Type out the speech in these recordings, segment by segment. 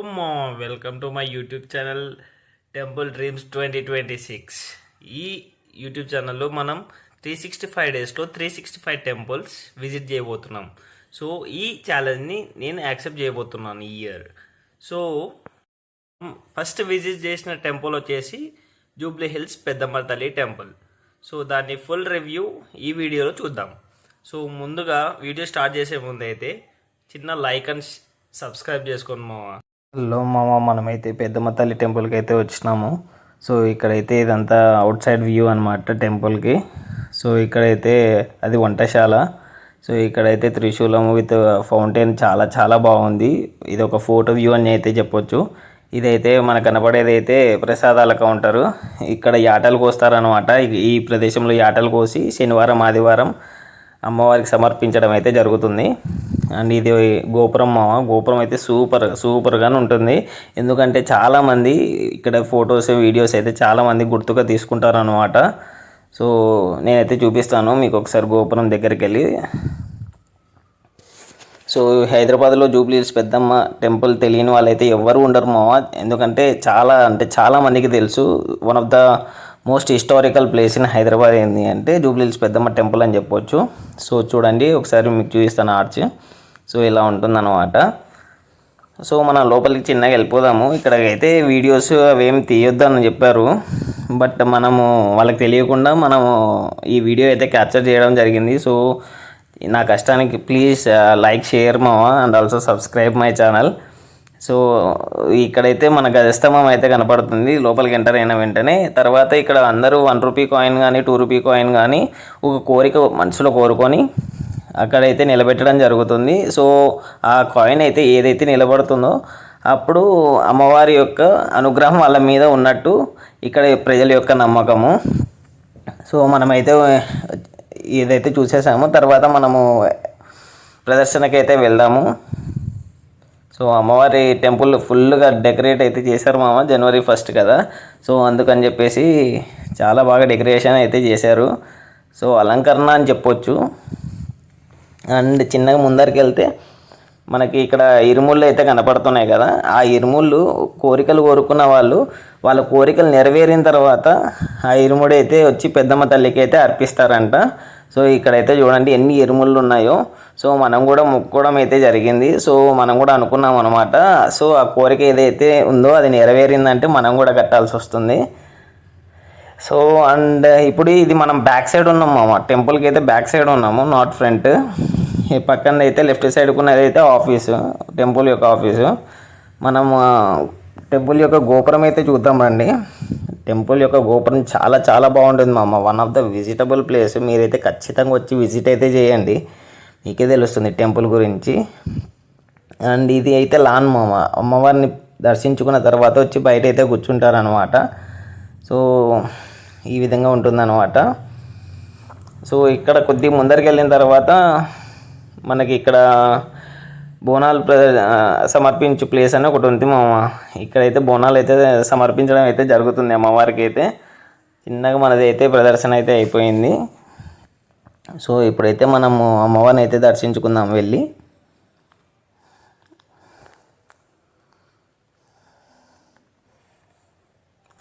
మా welcome to my YouTube channel temple dreams 2026. ఈ YouTube ఛానల్లో మనం 365 డేస్లో 365 టెంపుల్స్ విజిట్ చేయబోతున్నాం. సో ఈ ఛాలెంజ్ని నేను యాక్సెప్ట్ చేయబోతున్నాను ఈ ఇయర్. సో ఫస్ట్ విజిట్ చేసిన టెంపుల్ వచ్చేసి జూబ్లీ హిల్స్ పెద్దమ్మ తల్లి టెంపుల్. సో దాన్ని ఫుల్ రివ్యూ ఈ వీడియోలో చూద్దాం. సో ముందుగా వీడియో స్టార్ట్ చేసే ముందు అయితే చిన్న లైక్ అండ్ సబ్స్క్రైబ్ చేసుకోండి మావా. హలో మామ, మనమైతే పెద్దమ్మ తల్లి టెంపుల్కి అయితే వచ్చినాము. సో ఇక్కడైతే ఇదంతా అవుట్ సైడ్ వ్యూ అనమాట టెంపుల్కి. సో ఇక్కడైతే అది వంటశాల. సో ఇక్కడైతే త్రిశూలం విత్ ఫౌంటైన్ చాలా చాలా బాగుంది. ఇది ఒక ఫోటో వ్యూ అని అయితే చెప్పొచ్చు. ఇదైతే మనకు కనపడేది అయితే ప్రసాదాల కౌంటరు. ఇక్కడ యాటలు కోస్తారనమాట. ఈ ప్రదేశంలో యాటలు కోసి శనివారం ఆదివారం అమ్మవారికి సమర్పించడం అయితే జరుగుతుంది. అండ్ ఇది గోపురం మామ. గోపురం అయితే సూపర్గానే ఉంటుంది. ఎందుకంటే చాలామంది ఇక్కడ ఫొటోస్ వీడియోస్ అయితే చాలామంది గుర్తుగా తీసుకుంటారు అనమాట. సో నేనైతే చూపిస్తాను మీకు ఒకసారి గోపురం దగ్గరికి వెళ్ళి. సో హైదరాబాద్లో జూబ్లీ హిల్స్ పెద్దమ్మ టెంపుల్ తెలియని వాళ్ళైతే ఎవ్వరు ఉండరు మామ. ఎందుకంటే చాలా మందికి తెలుసు. One of the most historical place in Hyderabad ఏంటి అంటే జూబ్లీ హిల్స్ పెద్దమ్మ టెంపుల్ అని చెప్పొచ్చు. సో చూడండి ఒకసారి మీకు చూపిస్తాను ఆర్చ్. సో ఇలా ఉంటుందన్నమాట. సో మనం లోపలికి చిన్నగా వెళ్ళిపోదాము. ఇక్కడైతే వీడియోస్ అవేం తీయొద్దు అని చెప్పారు. బట్ మనము వాళ్ళకి తెలియకుండా మనము ఈ వీడియో అయితే క్యాప్చర్ చేయడం జరిగింది. సో నా కష్టానికి ప్లీజ్ లైక్, షేర్ మావా and also subscribe my channel. So ఇక్కడైతే మన గజస్తంభం అయితే కనపడుతుంది లోపలికి ఎంటర్ అయిన వెంటనే. తర్వాత ఇక్కడ అందరూ 1 రూపీ కాయిన్ కానీ 2 రూపీ కాయిన్ కానీ ఒక కోరిక మనసులో కోరుకొని అక్కడైతే నిలబెట్టడం జరుగుతుంది. సో ఆ కాయిన్ అయితే ఏదైతే నిలబడుతుందో అప్పుడు అమ్మవారి యొక్క అనుగ్రహం వాళ్ళ మీద ఉన్నట్టు ఇక్కడ ప్రజల యొక్క నమ్మకము. సో మనమైతే ఏదైతే చూసేసామో తర్వాత మనము ప్రదర్శనకైతే వెళ్దాము. సో అమ్మవారి టెంపుల్ ఫుల్గా డెకరేట్ అయితే చేశారు మామ. జనవరి 1 కదా. సో అందుకని చెప్పేసి చాలా బాగా డెకరేషన్ అయితే చేశారు. సో అలంకరణ అని చెప్పొచ్చు. అండ్ చిన్నగా ముందరికి వెళ్తే మనకి ఇక్కడ ఇరుముళ్ళు అయితే కనపడుతున్నాయి కదా. ఆ ఇరుముళ్ళు కోరికలు కోరుకున్న వాళ్ళ కోరికలు నెరవేరిన తర్వాత ఆ ఇరుముడు అయితే వచ్చి పెద్దమ్మ తల్లికి అయితే అర్పిస్తారంట. సో ఇక్కడైతే చూడండి ఎన్ని ఇరుముళ్ళు ఉన్నాయో. సో మనం కూడా మొక్కుకోవడం అయితే జరిగింది. సో మనం కూడా అనుకున్నాం అనమాట. సో ఆ కోరిక ఏదైతే ఉందో అది నెరవేరిందంటే మనం కూడా కట్టాల్సి వస్తుంది. సో అండ్ ఇప్పుడు ఇది మనం బ్యాక్ సైడ్ ఉన్నాం మామ. టెంపుల్కి అయితే బ్యాక్ సైడ్ ఉన్నాము, నాట్ ఫ్రంట్. ఈ పక్కన అయితే లెఫ్ట్ సైడ్ ఉన్నది అయితే ఆఫీసు, టెంపుల్ యొక్క ఆఫీసు. మనం టెంపుల్ యొక్క గోపురం అయితే చూద్దాం రండి. టెంపుల్ యొక్క గోపురం చాలా చాలా బాగుంటుంది మామ. One of the vegetable place. మీరైతే ఖచ్చితంగా వచ్చి విజిట్ అయితే చేయండి, మీకే తెలుస్తుంది టెంపుల్ గురించి. అండ్ ఇది అయితే లాన్ మామ. అమ్మవారిని దర్శించుకున్న తర్వాత వచ్చి బయట అయితే కూర్చుంటారనమాట. సో ఈ విధంగా ఉంటుందన్నమాట. సో ఇక్కడ కొద్దిగా ముందరికి వెళ్ళిన తర్వాత మనకి ఇక్కడ బోనాలు సమర్పించు ప్లేస్ అని ఒకటి ఉంది మామ. ఇక్కడైతే బోనాలు అయితే సమర్పించడం అయితే జరుగుతుంది అమ్మవారికి అయితే. చిన్నగా మనది అయితే ప్రదర్శన అయితే అయిపోయింది. సో ఇప్పుడైతే మనము అమ్మవారిని అయితే దర్శించుకుందాం వెళ్ళి.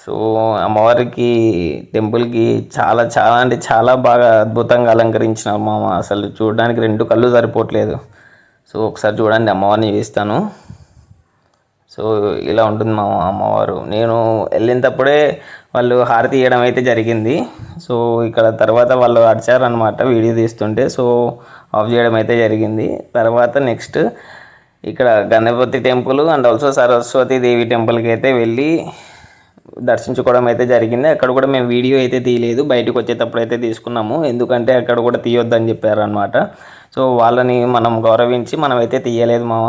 సో అమ్మవారికి టెంపుల్కి చాలా చాలా అంటే చాలా బాగా అద్భుతంగా అలంకరించినారు మామ. అసలు చూడడానికి 2 కళ్ళు సరిపోవట్లేదు. సో ఒకసారి చూడండి, అమ్మవారిని చూపిస్తాను. సో ఇలా ఉంటుంది మామ అమ్మవారు. నేను వెళ్ళినప్పుడే వాళ్ళు హారతి ఇవ్వడం అయితే జరిగింది. సో ఇక్కడ తర్వాత వాళ్ళు అడిచారనమాట వీడియో తీస్తుంటే. సో ఆఫ్ చేయడం అయితే జరిగింది. తర్వాత నెక్స్ట్ ఇక్కడ Ganapati temple and also Saraswati Devi టెంపుల్కి అయితే వెళ్ళి దర్శించుకోవడం అయితే జరిగింది. అక్కడ కూడా మేము వీడియో అయితే తీయలేదు, బయటకు వచ్చేటప్పుడు అయితే తీసుకున్నాము. ఎందుకంటే అక్కడ కూడా తీయొద్దని చెప్పారనమాట. సో వాళ్ళని మనం గౌరవించి మనమైతే తీయలేదు మామ.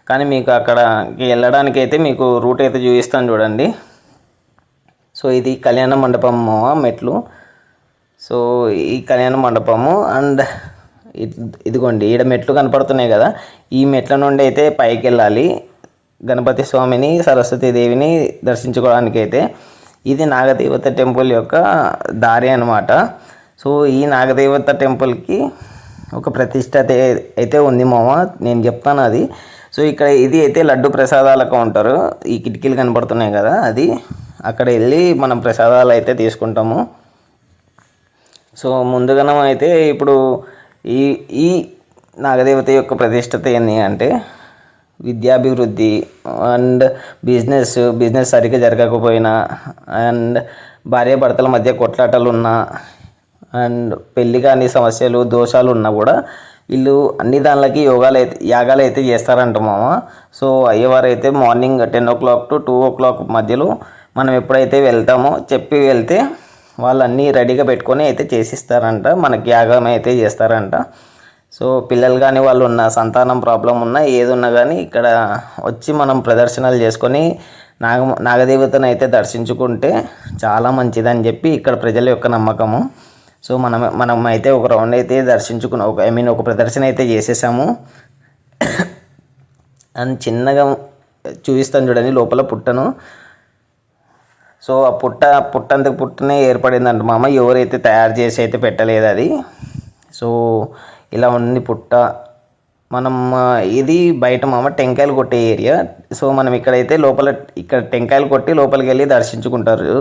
కానీ మీకు అక్కడికి వెళ్ళడానికి అయితే మీకు రూట్ అయితే చూపిస్తాను చూడండి. సో ఇది కళ్యాణ మండపం మామ, మెట్లు. సో ఈ కళ్యాణ మండపము అండ్ ఇదిగోండి ఈడ మెట్లు కనపడుతున్నాయి కదా. ఈ మెట్ల నుండి అయితే పైకి వెళ్ళాలి గణపతి స్వామిని, సరస్వతీదేవిని దర్శించుకోవడానికి అయితే. ఇది నాగదేవత టెంపుల్ యొక్క దారి అనమాట. సో ఈ నాగదేవత టెంపుల్కి ఒక ప్రతిష్ట అయితే ఉంది మామ. నేను చెప్తాను అది. సో ఇక్కడ ఇది అయితే లడ్డు ప్రసాదాల కౌంటరు. ఈ కిటికీలు కనబడుతున్నాయి కదా, అది అక్కడ వెళ్ళి మనం ప్రసాదాలు అయితే తీసుకుంటాము. సో ముందుగానే అయితే ఇప్పుడు ఈ ఈ నాగదేవత యొక్క ప్రతిష్టత ఏంటి అంటే విద్యాభివృద్ధి అండ్ బిజినెస్ సరిగ్గా జరగకపోయినా, అండ్ భార్యాభర్తల మధ్య కొట్లాటలు ఉన్నా, అండ్ పెళ్ళి కాని సమస్యలు దోషాలు ఉన్నా కూడా వీళ్ళు అన్ని దానిలకి యాగాలు అయితే చేస్తారంట మామ. సో అయ్యవారు అయితే మార్నింగ్ 10 o'clock to 2 o'clock మధ్యలో మనం ఎప్పుడైతే వెళ్తామో చెప్పి వెళ్తే వాళ్ళు అన్నీ రెడీగా పెట్టుకొని అయితే చేసిస్తారంట, మనకి యాగం అయితే చేస్తారంట. సో పిల్లలు కానీ వాళ్ళు ఉన్న సంతానం ప్రాబ్లం ఉన్నా ఏది ఉన్నా కానీ ఇక్కడ వచ్చి మనం ప్రదర్శనలు చేసుకొని నాగదేవతను అయితే దర్శించుకుంటే చాలా మంచిదని చెప్పి ఇక్కడ ప్రజల యొక్క నమ్మకము. సో మనం అయితే ఒక రౌండ్ అయితే దర్శించుకున్న ఒక ప్రదర్శన అయితే చేసేసాము. అండ్ చిన్నగా చూపిస్తాను చూడండి లోపల పుట్టను. సో ఆ పుట్టనే ఏర్పడిందంట మామ, ఎవరైతే తయారు చేసి అయితే పెట్టలేదు అది. సో ఇలా ఉంది పుట్ట. మనం ఇది బయట మామ టెంకాయలు కొట్టే ఏరియా. సో మనం ఇక్కడైతే ఇక్కడ టెంకాయలు కొట్టి లోపలికి వెళ్ళి దర్శించుకుంటారు.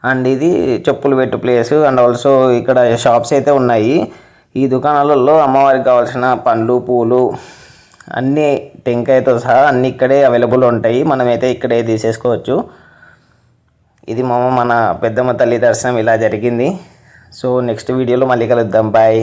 అండ్ ఇది చెప్పులు పెట్టు ప్లేస్. అండ్ ఆల్సో ఇక్కడ షాప్స్ అయితే ఉన్నాయి. ఈ దుకాణాలలో అమ్మవారికి కావాల్సిన పండ్లు పూలు అన్నీ టెంకాయతో సహా అన్నీ ఇక్కడే అవైలబుల్ ఉంటాయి. మనమైతే ఇక్కడే తీసేసుకోవచ్చు. ఇది మన పెద్దమ్మ తల్లి దర్శనం ఇలా జరిగింది. సో నెక్స్ట్ వీడియోలో మళ్ళీ కలుద్దాం. బాయ్.